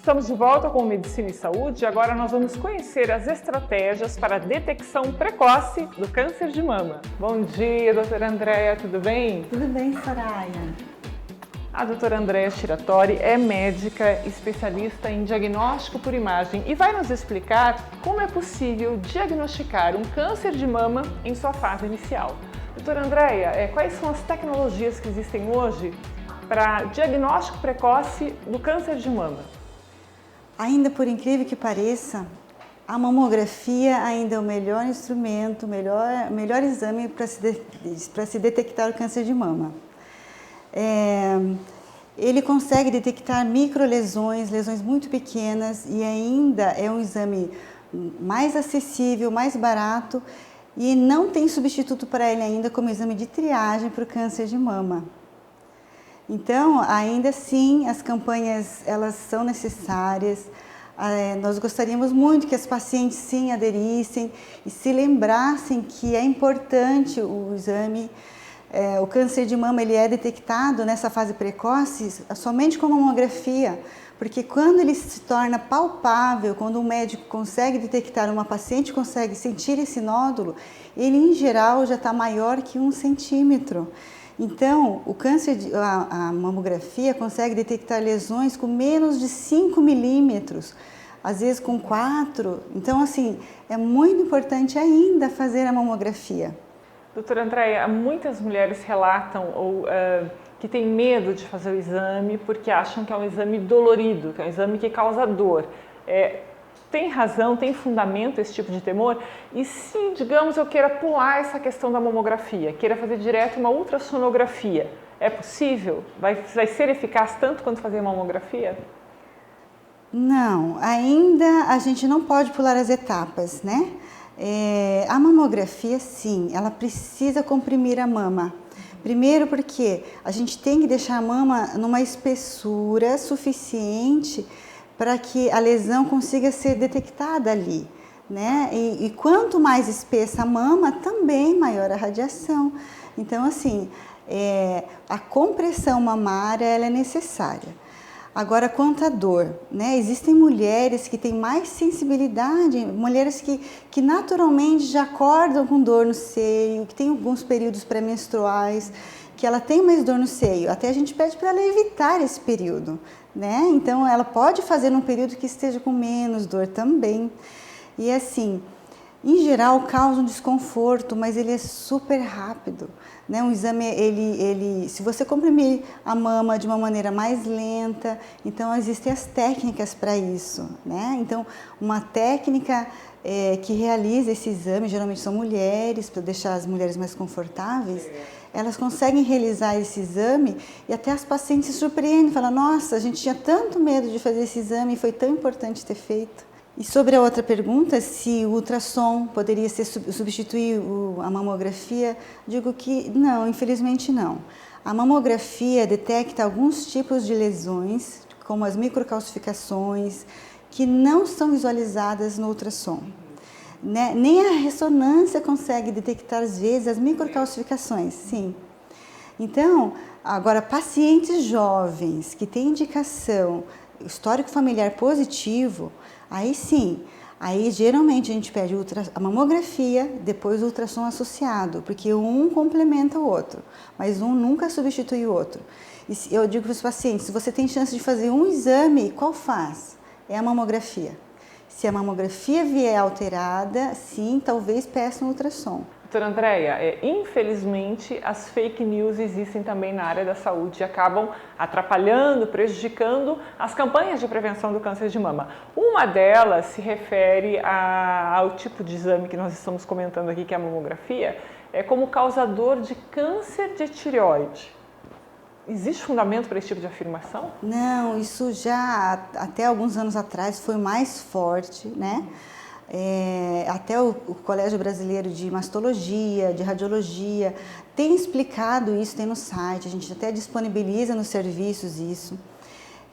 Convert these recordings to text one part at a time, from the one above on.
Estamos de volta com Medicina e Saúde e agora nós vamos conhecer as estratégias para a detecção precoce do câncer de mama. Bom dia, doutora Andréia, tudo bem? Tudo bem, Soraya. A doutora Andréia Shiratori é médica especialista em diagnóstico por imagem e vai nos explicar como é possível diagnosticar um câncer de mama em sua fase inicial. Doutora Andréia, quais são as tecnologias que existem hoje para diagnóstico precoce do câncer de mama? Ainda por incrível que pareça, a mamografia ainda é o melhor instrumento, o melhor exame para se detectar o câncer de mama. Ele consegue detectar microlesões, lesões muito pequenas e ainda é um exame mais acessível, mais barato e não tem substituto para ele ainda como exame de triagem para o câncer de mama. Então, ainda assim, as campanhas elas são necessárias. Nós gostaríamos muito que as pacientes sim aderissem e se lembrassem que é importante o exame. O câncer de mama ele é detectado nessa fase precoce somente com mamografia, porque quando ele se torna palpável, quando um médico consegue detectar, uma paciente consegue sentir esse nódulo, ele em geral já está maior que 1 centímetro. Então, a mamografia consegue detectar lesões com menos de 5 milímetros, às vezes com 4. Então, assim, é muito importante ainda fazer a mamografia. Doutora Andréia, muitas mulheres relatam que têm medo de fazer o exame porque acham que é um exame dolorido, que é um exame que causa dor. Tem razão, tem fundamento esse tipo de temor? E se, digamos, eu queira pular essa questão da mamografia, queira fazer direto uma ultrassonografia, é possível? Vai ser eficaz tanto quanto fazer mamografia? Não, ainda a gente não pode pular as etapas, né? A mamografia, sim, ela precisa comprimir a mama. Primeiro porque a gente tem que deixar a mama numa espessura suficiente para que a lesão consiga ser detectada ali, né? E quanto mais espessa a mama, também maior a radiação. Então, assim, a compressão mamária ela é necessária. Agora, quanto à dor, né? Existem mulheres que têm mais sensibilidade, mulheres que naturalmente já acordam com dor no seio, que têm alguns períodos pré-menstruais, que ela tem mais dor no seio. Até a gente pede para ela evitar esse período, né? Então, ela pode fazer num período que esteja com menos dor também. E assim, em geral, causa um desconforto, mas ele é super rápido, né? Um exame, se você comprimir a mama de uma maneira mais lenta, então existem as técnicas para isso, né? Então, uma técnica que realiza esse exame, geralmente são mulheres, para deixar as mulheres mais confortáveis, elas conseguem realizar esse exame e até as pacientes se surpreendem, falam, nossa, a gente tinha tanto medo de fazer esse exame e foi tão importante ter feito. E sobre a outra pergunta, se o ultrassom poderia substituir a mamografia, digo que não, infelizmente não. A mamografia detecta alguns tipos de lesões, como as microcalcificações, que não são visualizadas no ultrassom. Né? Nem a ressonância consegue detectar, às vezes, as microcalcificações, sim. Então, agora, pacientes jovens que têm indicação, histórico familiar positivo, aí sim, aí geralmente a gente pede a mamografia, depois o ultrassom associado, porque um complementa o outro, mas um nunca substitui o outro. E eu digo para os pacientes, se você tem chance de fazer um exame, qual faz? É a mamografia. Se a mamografia vier alterada, sim, talvez peça um ultrassom. Doutora Andréia, infelizmente as fake news existem também na área da saúde e acabam atrapalhando, prejudicando as campanhas de prevenção do câncer de mama. Uma delas se refere ao tipo de exame que nós estamos comentando aqui, que é a mamografia, como causador de câncer de tireoide. Existe fundamento para esse tipo de afirmação? Não, isso já até alguns anos atrás foi mais forte, né? Até o Colégio Brasileiro de Mastologia, de Radiologia, tem explicado isso, tem no site, a gente até disponibiliza nos serviços isso.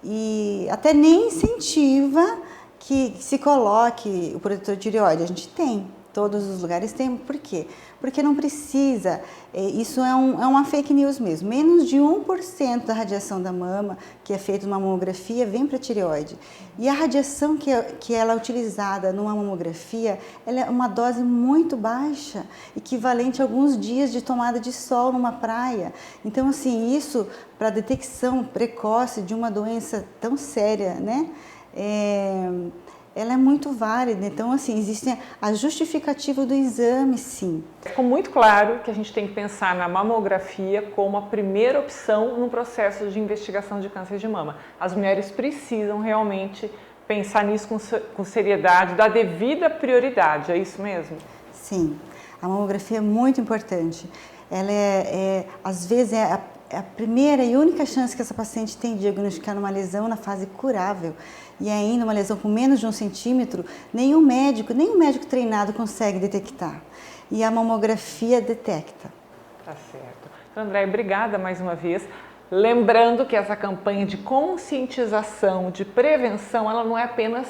E até nem incentiva que se coloque o protetor de tireoide, a gente tem. Todos os lugares tem. Por quê? Porque não precisa, isso é uma fake news mesmo. Menos de 1% da radiação da mama que é feita numa mamografia vem para a tireoide. E a radiação que ela é utilizada numa mamografia, ela é uma dose muito baixa, equivalente a alguns dias de tomada de sol numa praia. Então, assim, isso para detecção precoce de uma doença tão séria, né? Ela é muito válida, então assim, existe a justificativa do exame, sim. Ficou muito claro que a gente tem que pensar na mamografia como a primeira opção no processo de investigação de câncer de mama. As mulheres precisam realmente pensar nisso com seriedade, dar devida prioridade, é isso mesmo? Sim, a mamografia é muito importante. Ela às vezes é a primeira e única chance que essa paciente tem de diagnosticar uma lesão na fase curável. E ainda uma lesão com menos de 1 centímetro, nenhum médico treinado consegue detectar. E a mamografia detecta. Tá certo. Então, André, obrigada mais uma vez. Lembrando que essa campanha de conscientização, de prevenção, ela não é apenas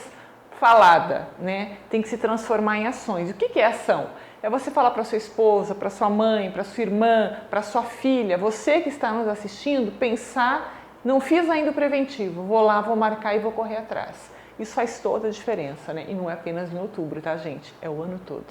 falada, né? Tem que se transformar em ações. O que é ação? É você falar para sua esposa, para sua mãe, para sua irmã, para sua filha, você que está nos assistindo, pensar, não fiz ainda o preventivo, vou lá, vou marcar e vou correr atrás. Isso faz toda a diferença, né? E não é apenas em outubro, tá, gente? É o ano todo.